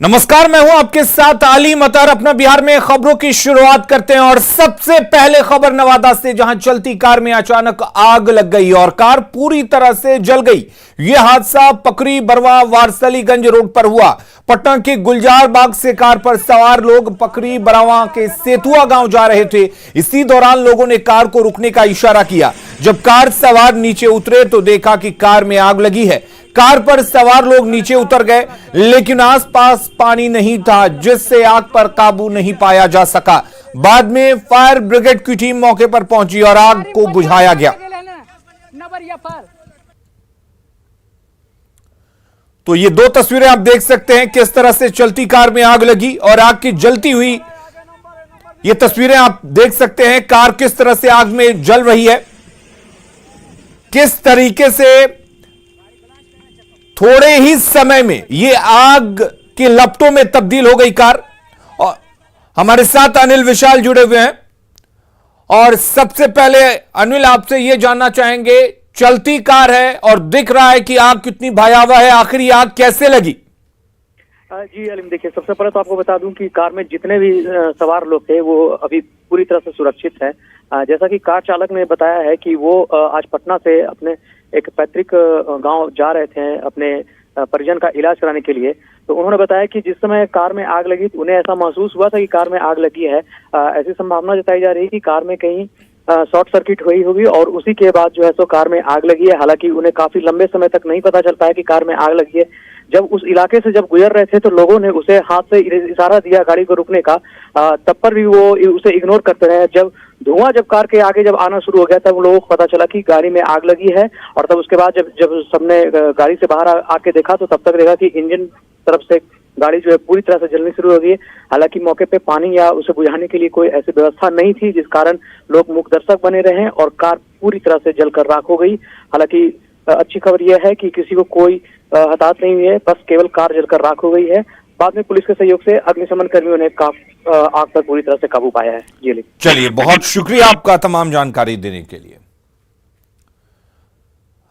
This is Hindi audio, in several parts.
नमस्कार, मैं हूं आपके साथ आली मतर। अपना बिहार में खबरों की शुरुआत करते हैं और सबसे पहले खबर नवादा से, जहां चलती कार में अचानक आग लग गई और कार पूरी तरह से जल गई। यह हादसा पकरी बरवा वारसलीगंज रोड पर हुआ। पटना के गुलजार बाग से कार पर सवार लोग पकरी बरवा के सेतुआ गांव जा रहे थे। इसी दौरान लोगों ने कार को रुकने का इशारा किया। जब कार सवार नीचे उतरे तो देखा कि कार में आग लगी है। कार पर सवार लोग नीचे उतर गए, लेकिन आसपास पानी नहीं था, जिससे आग पर काबू नहीं पाया जा सका। बाद में फायर ब्रिगेड की टीम मौके पर पहुंची और आग को बुझाया गया। तो ये दो तस्वीरें आप देख सकते हैं, किस तरह से चलती कार में आग लगी और आग की जलती हुई ये तस्वीरें आप देख सकते हैं। कार किस तरह से आग में जल रही है, किस तरीके से थोड़े ही समय में ये आग की लपटों में तब्दील हो गई कार। और हमारे साथ अनिल विशाल जुड़े हुए हैं और सबसे पहले अनिल, आपसे ये जानना चाहेंगे, चलती कार है और दिख रहा है कि आग कितनी भयावह है, आखिर ये आग कैसे लगी? जी अलीम, देखिए, सबसे पहले तो आपको बता दूं कि कार में जितने भी सवार लोग थे वो अभी पूरी तरह से सुरक्षित है। जैसा कि कार चालक ने बताया है कि वो आज पटना से अपने एक पैतृक गांव जा रहे थे अपने परिजन का इलाज कराने के लिए। तो उन्होंने बताया कि जिस समय कार में आग लगी तो उन्हें ऐसा महसूस हुआ था कि कार में आग लगी है। ऐसी संभावना जताई जा रही है कि कार में कहीं शॉर्ट सर्किट हुई होगी और उसी के बाद जो है सो कार में आग लगी है। हालांकि उन्हें काफी लंबे समय तक नहीं पता चल पाया कि कार में आग लगी है। जब उस इलाके से जब गुजर रहे थे तो लोगों ने उसे हाथ से इशारा दिया गाड़ी को रुकने का, तब पर भी वो उसे इग्नोर करते रहे। जब धुआं जब कार के आगे जब आना शुरू हो गया तब लोगों को पता चला कि गाड़ी में आग लगी है। और तब उसके बाद जब सबने गाड़ी से बाहर आके देखा तो तब तक देखा कि इंजन तरफ से गाड़ी जो है पूरी तरह से जलनी शुरू हो गई है। हालांकि मौके पे पानी या उसे बुझाने के लिए कोई ऐसी व्यवस्था नहीं थी, जिस कारण लोग मूक दर्शक बने रहे और कार पूरी तरह से जलकर राख हो गई। हालांकि अच्छी खबर यह है कि किसी को कोई हताहत नहीं हुई है, बस केवल कार जलकर राख हो गई है। बाद में पुलिस के सहयोग से अग्निशमन कर्मियों ने आग पर पूरी तरह से काबू पाया है। जी चलिए, बहुत शुक्रिया आपका तमाम जानकारी देने के लिए।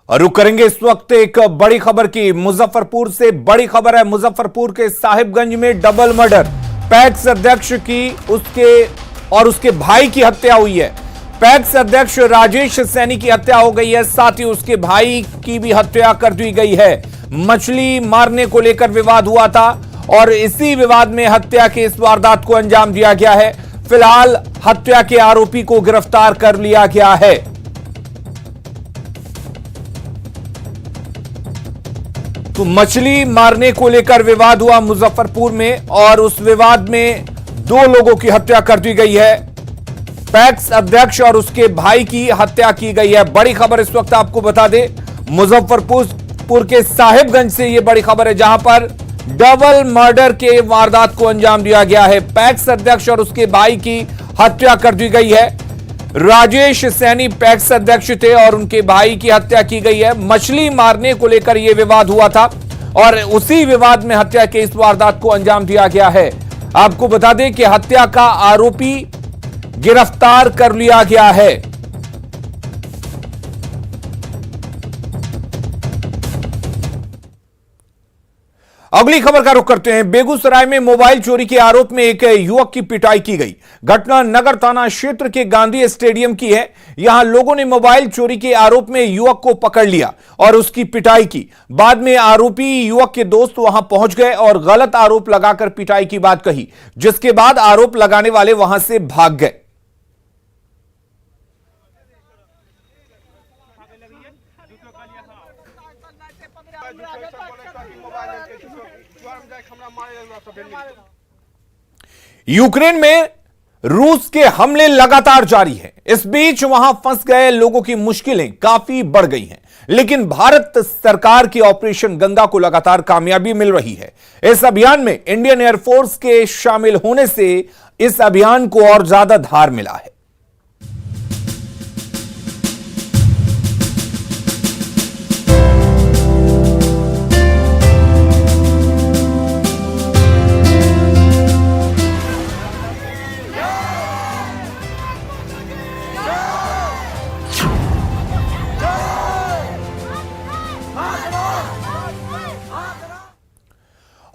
और रुक करेंगे इस वक्त एक बड़ी खबर की। मुजफ्फरपुर से बड़ी खबर है। मुजफ्फरपुर के साहिबगंज में डबल मर्डर, पैक्स अध्यक्ष की उसके भाई की हत्या हुई है। पैक्स अध्यक्ष राजेश सैनी की हत्या हो गई है, साथ ही उसके भाई की भी हत्या कर दी गई है। मछली मारने को लेकर विवाद हुआ था और इसी विवाद में हत्या के इस वारदात को अंजाम दिया गया है। फिलहाल हत्या के आरोपी को गिरफ्तार कर लिया गया है। तो मछली मारने को लेकर विवाद हुआ मुजफ्फरपुर में और उस विवाद में दो लोगों की हत्या कर दी गई है। पैक्स अध्यक्ष और उसके भाई की हत्या की गई है। बड़ी खबर इस वक्त आपको बता दें, मुजफ्फरपुर के साहिबगंज से यह बड़ी खबर है, जहां पर डबल मर्डर के वारदात को अंजाम दिया गया है। पैक्स अध्यक्ष और उसके भाई की हत्या कर दी गई है। राजेश सैनी पैक्स अध्यक्ष थे और उनके भाई की हत्या की गई है। मछली मारने को लेकर यह विवाद हुआ था और उसी विवाद में हत्या के इस वारदात को अंजाम दिया गया है। आपको बता दें कि हत्या का आरोपी गिरफ्तार कर लिया गया है। अगली खबर का रुख करते हैं। बेगूसराय में मोबाइल चोरी के आरोप में एक युवक की पिटाई की गई। घटना नगर थाना क्षेत्र के गांधी स्टेडियम की है। यहां लोगों ने मोबाइल चोरी के आरोप में युवक को पकड़ लिया और उसकी पिटाई की। बाद में आरोपी युवक के दोस्त वहां पहुंच गए और गलत आरोप लगाकर पिटाई की बात कही, जिसके बाद आरोप लगाने वाले वहां से भाग गए। यूक्रेन में रूस के हमले लगातार जारी हैं। इस बीच वहां फंस गए लोगों की मुश्किलें काफी बढ़ गई हैं, लेकिन भारत सरकार की ऑपरेशन गंगा को लगातार कामयाबी मिल रही है। इस अभियान में इंडियन एयरफोर्स के शामिल होने से इस अभियान को और ज्यादा धार मिला है।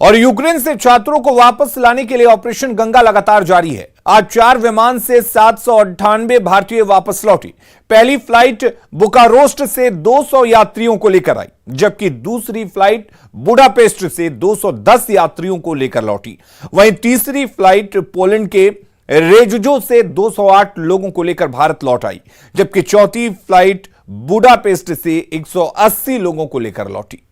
और यूक्रेन से छात्रों को वापस लाने के लिए ऑपरेशन गंगा लगातार जारी है। आज 4 विमान से 798 भारतीय वापस लौटे। पहली फ्लाइट बुकारोस्ट से 200 यात्रियों को लेकर आई, जबकि दूसरी फ्लाइट बुडापेस्ट से 210 यात्रियों को लेकर लौटी। वहीं तीसरी फ्लाइट पोलैंड के रेजुजो से 208 लोगों को लेकर भारत लौट आई, जबकि चौथी फ्लाइट बुडापेस्ट से 180 लोगों को लेकर लौटी।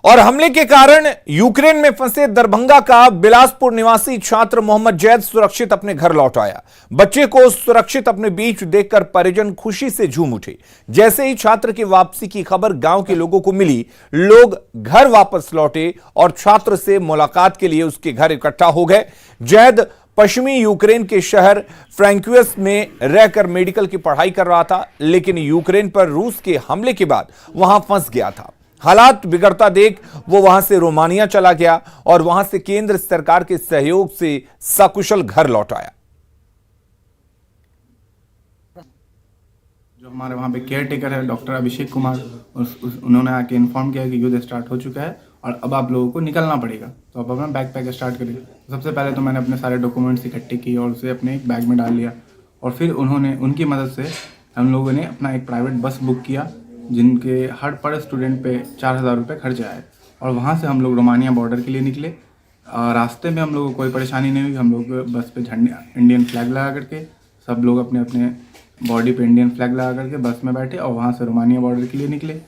और हमले के कारण यूक्रेन में फंसे दरभंगा का बिलासपुर निवासी छात्र मोहम्मद जैद सुरक्षित अपने घर लौट आया। बच्चे को सुरक्षित अपने बीच देखकर परिजन खुशी से झूम उठे। जैसे ही छात्र की वापसी की खबर गांव के लोगों को मिली, लोग घर वापस लौटे और छात्र से मुलाकात के लिए उसके घर इकट्ठा हो गए। जैद पश्चिमी यूक्रेन के शहर फ्रैंक्वियस में रहकर मेडिकल की पढ़ाई कर रहा था, लेकिन यूक्रेन पर रूस के हमले के बाद वहां फंस गया था। हालात बिगड़ता देख वो वहां से रोमानिया चला गया और वहां से केंद्र सरकार के सहयोग से सकुशल घर लौट आया। जो हमारे वहाँ पे केयर टेकर है डॉक्टर अभिषेक कुमार, उन्होंने आके इन्फॉर्म किया कि युद्ध स्टार्ट हो चुका है और अब आप लोगों को निकलना पड़ेगा, तो अब अपना बैग पैक स्टार्ट करिए। सबसे पहले तो मैंने अपने सारे डॉक्यूमेंट्स इकट्ठे किए और उसे अपने एक बैग में डाल लिया, और फिर उन्होंने उनकी मदद से हम लोगों ने अपना एक प्राइवेट बस बुक किया, जिनके हर पर स्टूडेंट पे 4000 रुपये खर्च आए, और वहाँ से हम लोग रोमानिया बॉर्डर के लिए निकले। रास्ते में हम लोगों को कोई परेशानी नहीं हुई। हम लोग बस पे झंडे इंडियन फ्लैग लगा करके, सब लोग अपने अपने बॉडी पे इंडियन फ्लैग लगा करके बस में बैठे और वहाँ से रोमानिया बॉर्डर के लिए निकले।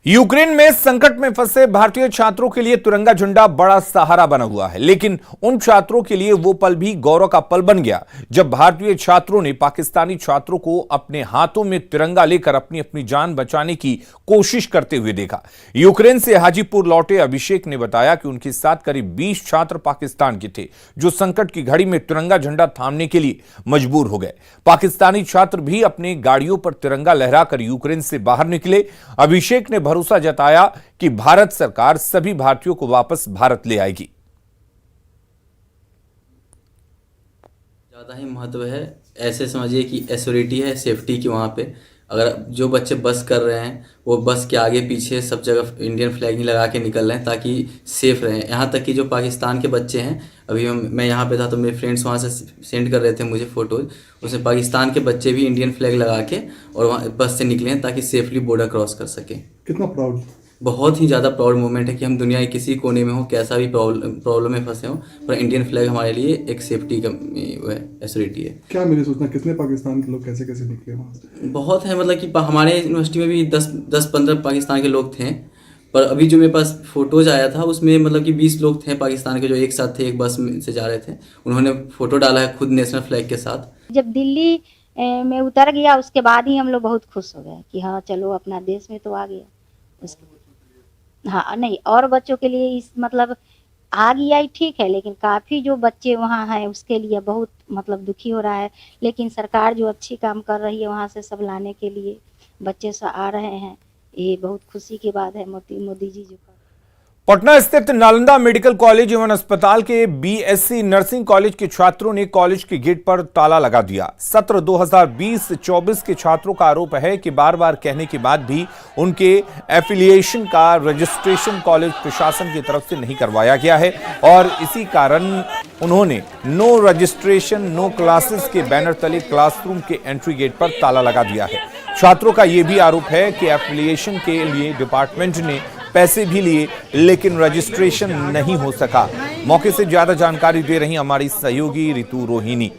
यूक्रेन में संकट में फंसे भारतीय छात्रों के लिए तिरंगा झंडा बड़ा सहारा बना हुआ है, लेकिन उन छात्रों के लिए वो पल भी गौरव का पल बन गया जब भारतीय छात्रों ने पाकिस्तानी छात्रों को अपने हाथों में तिरंगा लेकर अपनी अपनी जान बचाने की कोशिश करते हुए देखा। यूक्रेन से हाजीपुर लौटे अभिषेक ने बताया कि उनके साथ करीब 20 छात्र पाकिस्तान के थे, जो संकट की घड़ी में तिरंगा झंडा थामने के लिए मजबूर हो गए। पाकिस्तानी छात्र भी अपनी गाड़ियों पर तिरंगा लहराकर यूक्रेन से बाहर निकले। अभिषेक ने भरोसा जताया कि भारत सरकार सभी भारतीयों को वापस भारत ले आएगी। ज़्यादा ही महत्व है, ऐसे समझिए कि एश्योरिटी है सेफ्टी की। वहाँ पे अगर जो बच्चे बस कर रहे हैं वो बस के आगे पीछे सब जगह इंडियन फ्लैग ही लगा के निकल रहे हैं ताकि सेफ रहें। यहाँ तक कि जो पाकिस्तान के बच्चे हैं, अभी मैं यहाँ पे था तो मेरे फ्रेंड्स वहाँ से सेंड कर रहे थे मुझे फ़ोटोज़, उसमें पाकिस्तान के बच्चे भी इंडियन फ्लैग लगा के और वहाँ बस से निकले हैं ताकि सेफली बॉर्डर क्रॉस कर सकें। कितना प्राउड, बहुत ही ज़्यादा प्राउड मोमेंट है कि हम दुनिया के किसी कोने में हो, कैसा भी प्रॉब्लम में फंसे हो, पर इंडियन फ्लैग हमारे लिए एक सेफ्टी का एश्योरिटी है। क्या मेरी सोचना, कितने पाकिस्तान के लोग कैसे कैसे निकले वहाँ से? बहुत है, मतलब कि हमारे यूनिवर्सिटी में भी 10-15 पाकिस्तान के लोग थे, पर अभी जो मेरे पास फ़ोटोज़ आया था उसमें मतलब कि 20 लोग थे पाकिस्तान के जो एक साथ थे, एक बस में से जा रहे थे। उन्होंने फ़ोटो डाला है खुद नेशनल फ्लैग के साथ। जब दिल्ली में उतर गया उसके बाद ही हम लोग बहुत खुश हो गए कि हाँ चलो अपना देश में तो आ गया। उसके हाँ नहीं, और बच्चों के लिए इस मतलब आ गया ही ठीक है, लेकिन काफ़ी जो बच्चे वहाँ हैं उसके लिए बहुत मतलब दुखी हो रहा है। लेकिन सरकार जो अच्छी काम कर रही है वहाँ से सब लाने के लिए बच्चे सब आ रहे हैं, ये बहुत खुशी की बात है। मोदी जी जो पटना स्थित नालंदा मेडिकल कॉलेज एवं अस्पताल के बीएससी नर्सिंग कॉलेज के छात्रों ने कॉलेज के गेट पर ताला लगा दिया। सत्र 2020-24 के छात्रों का आरोप है कि बार बार कहने के बाद भी उनके एफिलिएशन का रजिस्ट्रेशन कॉलेज प्रशासन की तरफ से नहीं करवाया गया है और इसी कारण उन्होंने नो रजिस्ट्रेशन नो क्लासेस के बैनर तले क्लासरूम के एंट्री गेट पर ताला लगा दिया है। छात्रों का यह भी आरोप है कि एफिलिएशन के लिए डिपार्टमेंट ने पैसे भी लिए, लेकिन रजिस्ट्रेशन नहीं हो सका। मौके से ज्यादा जानकारी दे रही हमारी सहयोगी रितु रोहिणी।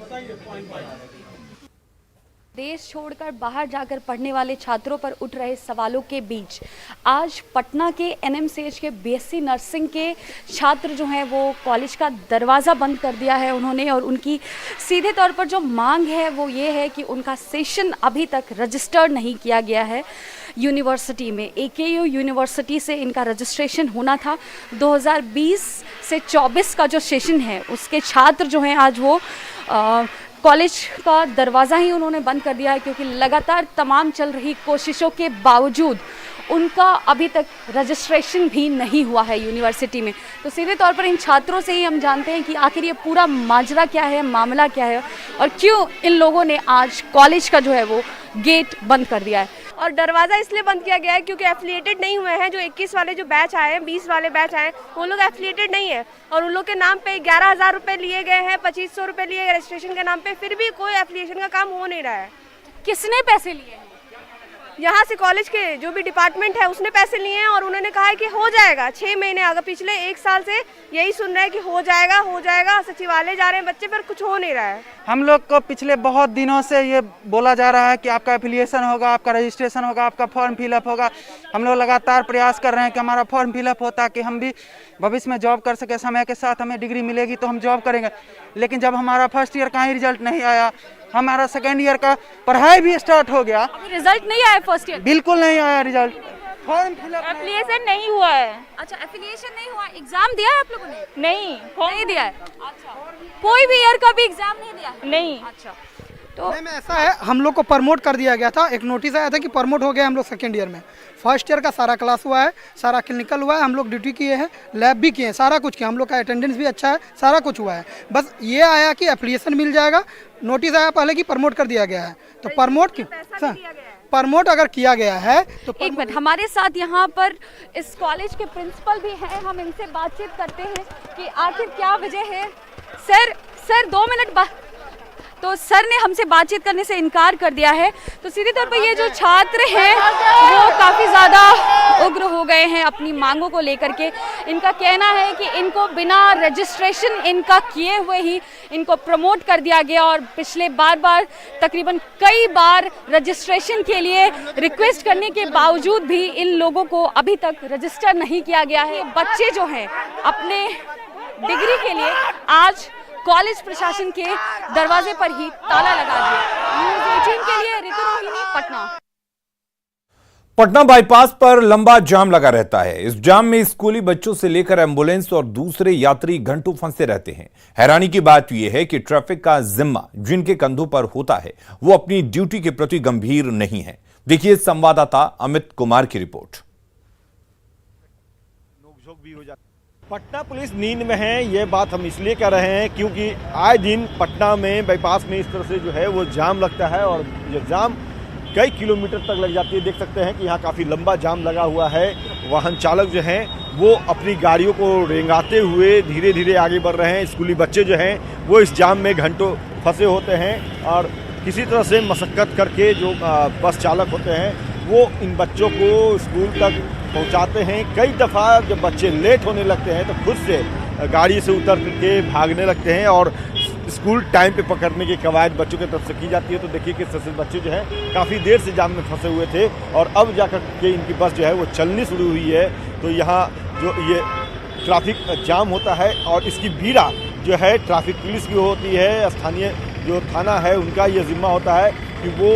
देश छोड़कर बाहर जाकर पढ़ने वाले छात्रों पर उठ रहे सवालों के बीच आज पटना के एनएमसीएच के बीएससी नर्सिंग के छात्र जो हैं वो कॉलेज का दरवाज़ा बंद कर दिया है उन्होंने, और उनकी सीधे तौर पर जो मांग है वो ये है कि उनका सेशन अभी तक रजिस्टर्ड नहीं किया गया है यूनिवर्सिटी में। एकेयू यूनिवर्सिटी से इनका रजिस्ट्रेशन होना था। 2020 से 24 का जो सेशन है उसके छात्र जो हैं आज वो कॉलेज का दरवाज़ा ही उन्होंने बंद कर दिया है, क्योंकि लगातार तमाम चल रही कोशिशों के बावजूद उनका अभी तक रजिस्ट्रेशन भी नहीं हुआ है यूनिवर्सिटी में। तो सीधे तौर पर इन छात्रों से ही हम जानते हैं कि आखिर ये पूरा माजरा क्या है, मामला क्या है और क्यों इन लोगों ने आज कॉलेज का जो है वो गेट बंद कर दिया है। और दरवाज़ा इसलिए बंद किया गया है क्योंकि एफिलिएटेड नहीं हुए हैं। जो 21 वाले जो बैच आए हैं, 20 वाले बैच आए हैं, वो लोग एफिलिएटेड नहीं है और उन लोग के नाम पे 11,000 रुपये लिए गए हैं, 2500 रुपये लिए गए रजिस्ट्रेशन के नाम पे, फिर भी कोई एफिलिएशन का काम हो नहीं रहा है। किसने पैसे लिए हैं? यहाँ से कॉलेज के जो भी डिपार्टमेंट है उसने पैसे लिए हैं और उन्होंने कहा है कि हो जाएगा 6 महीने। अगर पिछले 1 साल से यही सुन रहे हैं कि हो जाएगा, सचिवालय जा रहे हैं बच्चे, पर कुछ हो नहीं रहा है। हम लोग को पिछले बहुत दिनों से ये बोला जा रहा है कि आपका एफिलिएशन होगा, आपका रजिस्ट्रेशन होगा, आपका फॉर्म फिलअप होगा। हम लोग लगातार प्रयास कर रहे हैं कि हमारा फॉर्म फिलअप हो ताकि हम भी भविष्य में जॉब कर सके। समय के साथ हमें डिग्री मिलेगी तो हम जॉब करेंगे। लेकिन जब हमारा फर्स्ट ईयर का ही रिजल्ट नहीं आया, हमारा सेकेंड ईयर का पढ़ाई भी स्टार्ट हो गया, अभी रिजल्ट नहीं आया फर्स्ट ईयर? बिल्कुल नहीं आया रिजल्ट। फॉर्म फिलअप एफिलिएशन नहीं हुआ है। अच्छा, एफिलिएशन नहीं हुआ। एग्जाम दिया है आप लोगों ने? नहीं दिया है। अच्छा, कोई भी ईयर का भी एग्जाम नहीं दिया? नहीं। अच्छा, तो में ऐसा है, हम लोग को प्रमोट कर दिया गया था। एक नोटिस आया था कि प्रमोट हो गया हम लोग सेकेंड ईयर में। फर्स्ट ईयर का सारा क्लास हुआ है, सारा क्लिनिकल हुआ है, हम लोग ड्यूटी किए हैं, लैब भी किए हैं, सारा कुछ किया। हम लोग का अटेंडेंस भी अच्छा है, सारा कुछ हुआ है। बस ये आया कि एप्लीकेशन मिल जाएगा, नोटिस आया पहले कि प्रमोट कर दिया गया है। तो प्रमोट अगर किया गया है तो एक मिनट, हमारे साथ यहाँ पर इस कॉलेज के प्रिंसिपल भी हैं, हम इनसे बातचीत करते हैं कि आखिर क्या वजह है। सर 2 मिनट तो सर ने हमसे बातचीत करने से इनकार कर दिया है। तो सीधे तौर पर ये जो छात्र हैं वो काफ़ी ज़्यादा उग्र हो गए हैं अपनी मांगों को लेकर के। इनका कहना है कि इनको बिना रजिस्ट्रेशन इनका किए हुए ही इनको प्रमोट कर दिया गया और पिछले बार तकरीबन कई बार रजिस्ट्रेशन के लिए रिक्वेस्ट करने के बावजूद भी इन लोगों को अभी तक रजिस्टर नहीं किया गया है। बच्चे जो हैं अपने डिग्री के लिए आज कॉलेज प्रशासन के दरवाजे पर ही ताला लगा दिया। न्यूज़ 18 के लिए ऋतु रोहिणी, पटना। पटना बाईपास पर लंबा जाम लगा रहता है। इस जाम में स्कूली बच्चों से लेकर एम्बुलेंस और दूसरे यात्री घंटों फंसे रहते हैं। हैरानी की बात यह है कि ट्रैफिक का जिम्मा जिनके कंधों पर होता है वो अपनी ड्यूटी के प्रति गंभीर नहीं है। देखिए संवाददाता अमित कुमार की रिपोर्ट। पटना पुलिस नींद में है, ये बात हम इसलिए कह रहे हैं क्योंकि आए दिन पटना में बाईपास में इस तरह से जो है वो जाम लगता है और ये जाम कई किलोमीटर तक लग जाती है। देख सकते हैं कि यहाँ काफ़ी लंबा जाम लगा हुआ है। वाहन चालक जो हैं वो अपनी गाड़ियों को रेंगाते हुए धीरे धीरे आगे बढ़ रहे हैं। स्कूली बच्चे जो हैं वो इस जाम में घंटों फंसे होते हैं और किसी तरह से मशक्क़त करके जो बस चालक होते हैं वो इन बच्चों को स्कूल तक पहुंचाते हैं। कई दफ़ा जब बच्चे लेट होने लगते हैं तो खुद से गाड़ी से उतर के भागने लगते हैं और स्कूल टाइम पे पकड़ने की कवायद बच्चों की तरफ से की जाती है। तो देखिए कि सबसे बच्चे जो हैं काफ़ी देर से जाम में फंसे हुए थे और अब जाकर के इनकी बस जो है वो चलनी शुरू हुई है। तो यहाँ जो ये ट्रैफिक जाम होता है और इसकी बीड़ा जो है ट्रैफिक पुलिस की होती है, स्थानीय जो थाना है उनका ये जिम्मा होता है कि वो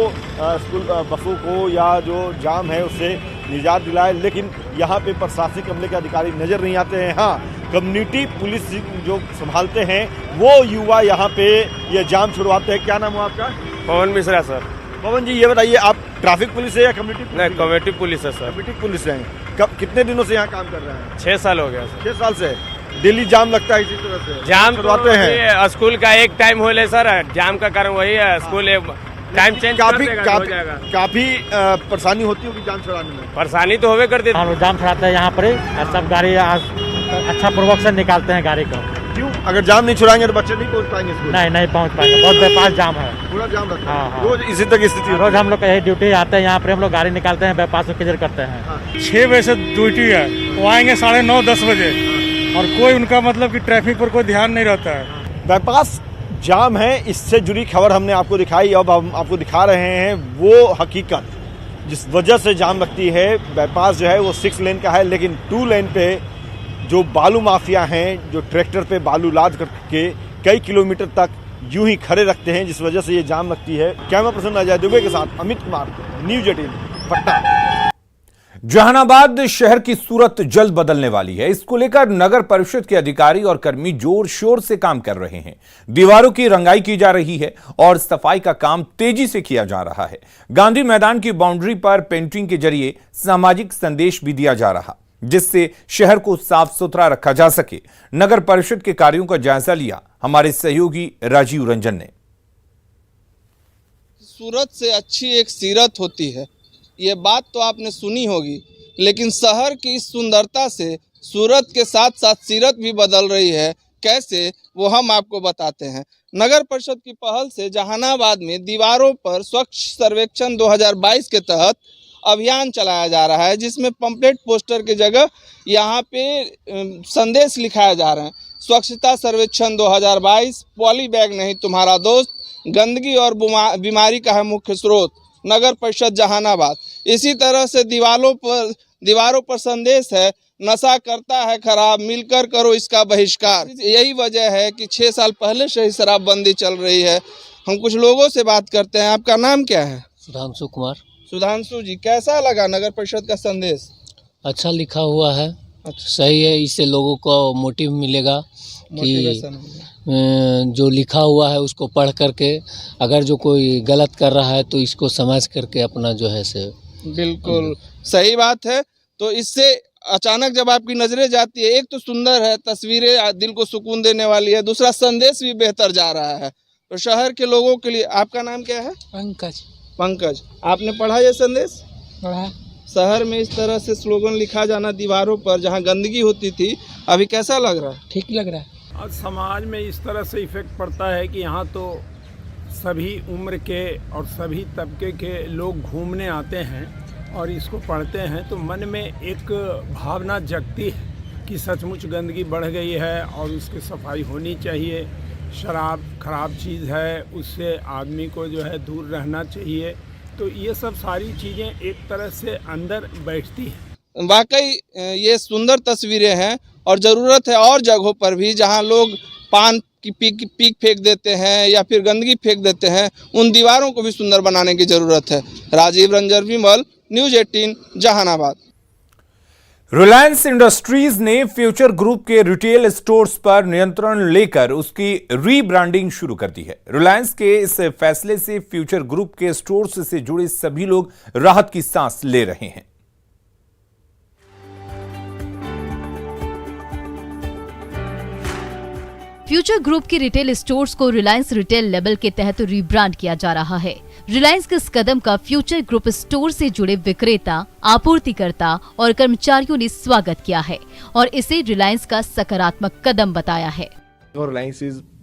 स्कूल बसों को या जो जाम है उससे निजात दिलाए। लेकिन यहाँ पे प्रशासनिक अमले के अधिकारी नज़र नहीं आते हैं। हाँ, कम्युनिटी पुलिस जो संभालते हैं वो युवा यहाँ पे ये जाम छुड़वाते हैं। क्या नाम है आपका? पवन मिश्रा सर। पवन जी, ये बताइए आप ट्रैफिक पुलिस है या कम्युनिटी? नहीं, कम्युनिटी पुलिस है सर। कम्युनिटी पुलिस है। कब कितने दिनों से यहाँ काम कर रहे हैं? 6 साल हो गया सर। 6 साल से डेली जाम लगता है इसी तरह से? जाम छुड़वाते हैं। स्कूल का एक टाइम हो ले सर, जाम का कारण वही है। स्कूल टाइम चेंज काफी परेशानी होती होगी जाम छुड़ाने में? परेशानी तो होवे करती है। हम लोग जाम छुड़ाते हैं यहाँ पर, सब गाड़ी अच्छा पूर्वक से निकालते हैं गाड़ी को। क्यों? अगर जाम नहीं छुड़ाएंगे तो बच्चे नहीं पहुँच पाएंगे स्कूल? नहीं पहुँच पाएंगे, बहुत बेपास जाम है, पूरा जाम रहता है। हाँ। रोज इसी तरह की स्थिति? रोज हम लोग का यही ड्यूटी आते हैं यहाँ पर, हम लोग गाड़ी निकालते हैं, बाईपास को क्लियर करते हैं। 6 बजे से ड्यूटी है, वो आएंगे 9:30-10 बजे और कोई उनका मतलब कि ट्रैफिक पर कोई ध्यान नहीं रहता है। बाईपास जाम है, इससे जुड़ी खबर हमने आपको दिखाई। अब हम आपको दिखा रहे हैं वो हकीकत जिस वजह से जाम लगती है। बाईपास जो है वो 6 लेन का है, लेकिन 2 लेन पे जो बालू माफिया हैं जो ट्रैक्टर पे बालू लाद करके कई किलोमीटर तक यूं ही खड़े रखते हैं, जिस वजह से ये जाम लगती है। कैमरा पर्सन अजय दुबे के साथ अमित कुमार, न्यूज़ 18 पटना। जहानाबाद शहर की सूरत जल्द बदलने वाली है। इसको लेकर नगर परिषद के अधिकारी और कर्मी जोर शोर से काम कर रहे हैं। दीवारों की रंगाई की जा रही है और सफाई का काम तेजी से किया जा रहा है। गांधी मैदान की बाउंड्री पर पेंटिंग के जरिए सामाजिक संदेश भी दिया जा रहा, जिससे शहर को साफ सुथरा रखा जा सके। नगर परिषद के कार्यों का जायजा लिया हमारे सहयोगी राजीव रंजन ने। सूरत से अच्छी एक सीरत होती है, ये बात तो आपने सुनी होगी, लेकिन शहर की इस सुंदरता से सूरत के साथ साथ सीरत भी बदल रही है। कैसे, वो हम आपको बताते हैं। नगर परिषद की पहल से जहानाबाद में दीवारों पर स्वच्छ सर्वेक्षण 2022 के तहत अभियान चलाया जा रहा है, जिसमें पंपलेट पोस्टर की जगह यहाँ पे संदेश लिखाया जा रहा है। स्वच्छता सर्वेक्षण 2022, पॉली बैग नहीं तुम्हारा दोस्त, गंदगी और बीमारी का है मुख्य स्रोत, नगर परिषद जहानाबाद। इसी तरह से दीवारों पर संदेश है, नशा करता है खराब, मिलकर करो इसका बहिष्कार। यही वजह है कि 6 साल पहले से ही शराबबंदी चल रही है। हम कुछ लोगों से बात करते हैं। आपका नाम क्या है? सुधांशु कुमार। सुधांशु जी, कैसा लगा नगर परिषद का संदेश? अच्छा लिखा हुआ है, सही है। इससे लोगों को मोटिव मिलेगा कि जो लिखा हुआ है उसको पढ़ करके अगर जो कोई गलत कर रहा है तो इसको समझ करके अपना जो है से। बिल्कुल सही बात है। तो इससे अचानक जब आपकी नजरें जाती है, एक तो सुंदर है, तस्वीरें दिल को सुकून देने वाली है, दूसरा संदेश भी बेहतर जा रहा है। तो शहर के लोगों के लिए। आपका नाम क्या है? पंकज। पंकज, आपने पढ़ा ये संदेश? पढ़ा। शहर में इस तरह से स्लोगन लिखा जाना दीवारों पर जहाँ गंदगी होती थी, अभी कैसा लग रहा है? ठीक लग रहा है। आज समाज में इस तरह से इफेक्ट पड़ता है कि यहाँ तो सभी उम्र के और सभी तबके के लोग घूमने आते हैं और इसको पढ़ते हैं तो मन में एक भावना जगती है कि सचमुच गंदगी बढ़ गई है और उसकी सफाई होनी चाहिए। शराब खराब चीज़ है, उससे आदमी को जो है दूर रहना चाहिए। तो ये सब सारी चीज़ें एक तरह से अंदर बैठती हैं। वाकई ये सुंदर तस्वीरें हैं और ज़रूरत है और जगहों पर भी जहां लोग पान की पीक फेंक देते हैं या फिर गंदगी फेंक देते हैं, उन दीवारों को भी सुंदर बनाने की ज़रूरत है। राजीव रंजन विमल, न्यूज़ 18 जहानाबाद। रिलायंस इंडस्ट्रीज ने फ्यूचर ग्रुप के रिटेल स्टोर्स पर नियंत्रण लेकर उसकी रीब्रांडिंग शुरू कर दी है। रिलायंस के इस फैसले से फ्यूचर ग्रुप के स्टोर्स से जुड़े सभी लोग राहत की सांस ले रहे हैं। फ्यूचर ग्रुप के रिटेल स्टोर्स को रिलायंस रिटेल लेबल के तहत रीब्रांड किया जा रहा है। रिलायंस के इस कदम का फ्यूचर ग्रुप स्टोर से जुड़े विक्रेता, आपूर्तिकर्ता और कर्मचारियों ने स्वागत किया है और इसे रिलायंस का सकारात्मक कदम बताया है। रिलायंस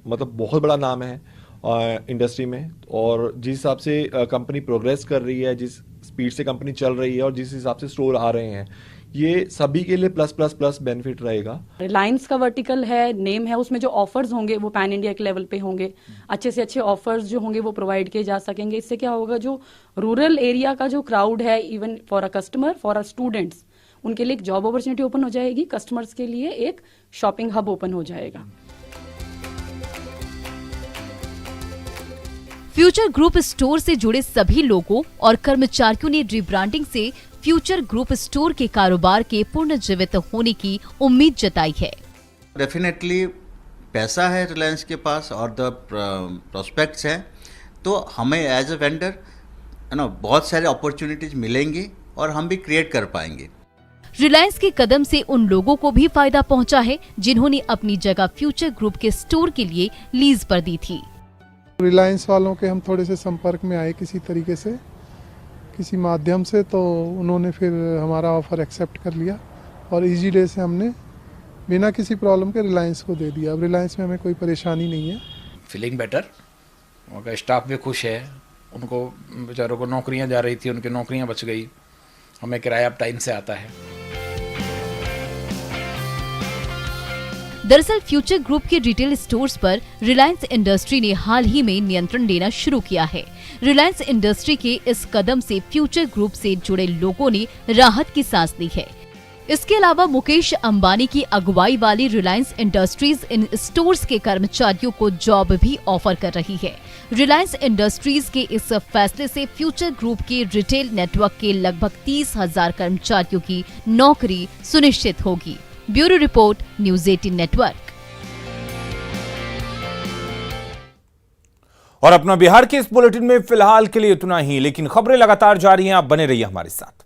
मतलब बहुत बड़ा नाम है इंडस्ट्री में, और जिस हिसाब से कंपनी प्रोग्रेस कर रही है, जिस स्पीड से कंपनी चल रही है और जिस हिसाब से स्टोर आ रहे हैं, ये सभी के लिए प्लस प्लस प्लस बेनिफिट रहेगा। रिलायंस का वर्टिकल है, नेम है, उसमें जो ऑफर्स होंगे वो पैन इंडिया के लेवल पे होंगे। अच्छे से अच्छे ऑफर्स जो होंगे वो प्रोवाइड किए जा सकेंगे। इससे क्या होगा, जो रूरल एरिया का जो क्राउड है, even for a customer, for a students, उनके लिए एक जॉब अपॉर्चुनिटी ओपन हो जाएगी। कस्टमर्स के लिए एक शॉपिंग हब ओपन हो जाएगा। फ्यूचर ग्रुप स्टोर से जुड़े सभी लोगों और कर्मचारियों ने रीब्रांडिंग से फ्यूचर ग्रुप स्टोर के कारोबार के पुनर्जीवित होने की उम्मीद जताई है। डेफिनेटली पैसा है रिलायंस के पास और द प्रोस्पेक्ट्स हैं, तो हमें एज अ वेंडर बहुत सारे अपॉर्चुनिटीज मिलेंगी और हम भी क्रिएट कर पाएंगे। रिलायंस के कदम से उन लोगों को भी फायदा पहुंचा है जिन्होंने अपनी जगह फ्यूचर ग्रुप के स्टोर के लिए लीज पर दी थी। रिलायंस वालों के हम थोड़े से संपर्क में आए किसी तरीके से, किसी माध्यम से, तो उन्होंने फिर हमारा ऑफ़र एक्सेप्ट कर लिया और इजी डे से हमने बिना किसी प्रॉब्लम के रिलायंस को दे दिया। अब रिलायंस में हमें कोई परेशानी नहीं है। फीलिंग बेटर, उनका स्टाफ भी खुश है, उनको बेचारों को नौकरियां जा रही थी, उनकी नौकरियां बच गई, हमें किराया अब टाइम से आता है। दरअसल फ्यूचर ग्रुप के रिटेल स्टोर्स पर रिलायंस इंडस्ट्री ने हाल ही में नियंत्रण लेना शुरू किया है। रिलायंस इंडस्ट्री के इस कदम से फ्यूचर ग्रुप से जुड़े लोगों ने राहत की सांस ली है। इसके अलावा मुकेश अंबानी की अगुवाई वाली रिलायंस इंडस्ट्रीज इन स्टोर्स के कर्मचारियों को जॉब भी ऑफर कर रही है। रिलायंस इंडस्ट्रीज के इस फैसले से फ्यूचर ग्रुप के रिटेल नेटवर्क के लगभग 30,000 कर्मचारियों की नौकरी सुनिश्चित होगी। Bureau report, news 18 network. और अपना बिहार के इस बुलेटिन में फिलहाल के लिए इतना ही, लेकिन खबरें लगातार जारी हैं। आप बने रहिए हमारे साथ।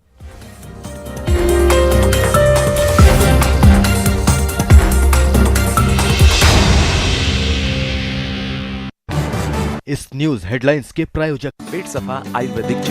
इस न्यूज हेडलाइंस के प्रायोजक पेट सफा आयुर्वेदिक